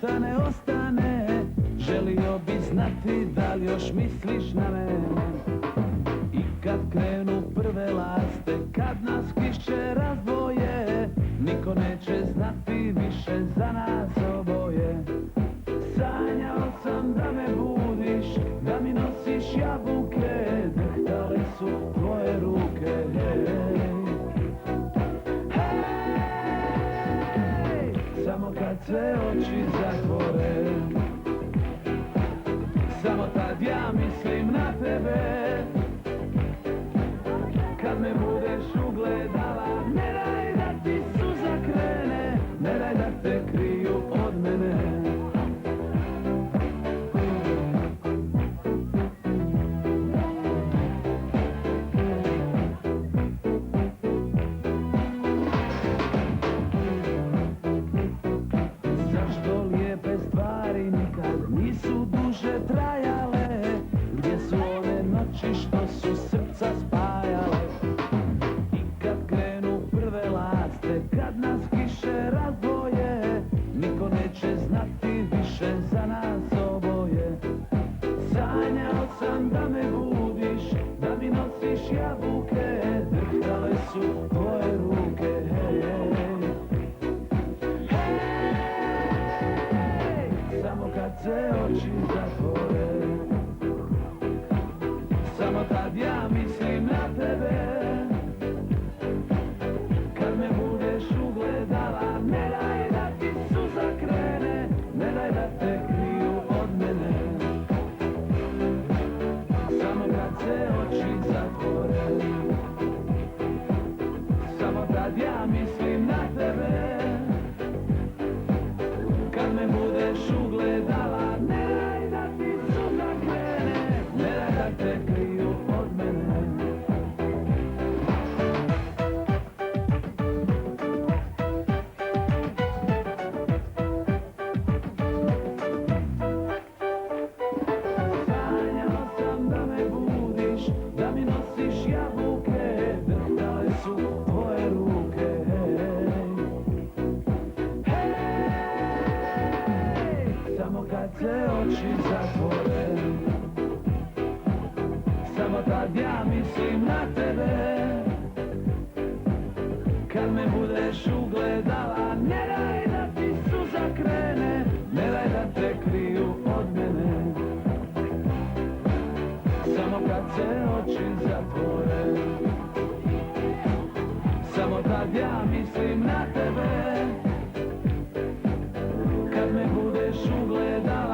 ostane, ostane. Želio bi znati da li još misliš na mene. I kad krenu prve laste, kad nas kiše razdvoje, niko neće znati više za nas oboje. Sanjao sam da me budiš, da mi nosiš jabuke, drhtale su tvoje ruke. Hej, samo kad se oči zatvore, samo tad ja mislim na tebe. Kad me budeš ugledala, ne daj da ti suza krene, ne daj da te kriju od mene. Zašto lijepe stvari nikad nisu duže trajale? Gdje su one noći što su srca spajale? I kad krenu prve laste, kad nas kiše razdvoje, niko neće znati više za nas oboje. Sanjao sam da me budiš, da mi nosiš jabuke, drhtale su tvoje ruke. Samo kad se oči zatvore, samo tad ja mislim na tebe. Kad me budeš ugledala, ne daj da ti suza krene, ne daj da te kriju od mene. Samo kad se oči zatvore, samo tad ja mislim na tebe. Kad me budeš ugledala, ne daj da ti suza krene, ne daj da te kriju od mene. Sanjao sam da me budiš, da mi nosiš jabuke, drhtale su tvoje ruke. Samo kad se oči zatvore, samo tad ja mislim na tebe. Kad me budeš ugledala, ne daj da ti suza krene, ne daj da te kriju od mene. Samo kad se oči zatvore, samo tad ja mislim na tebe. Kad me budeš ugledala,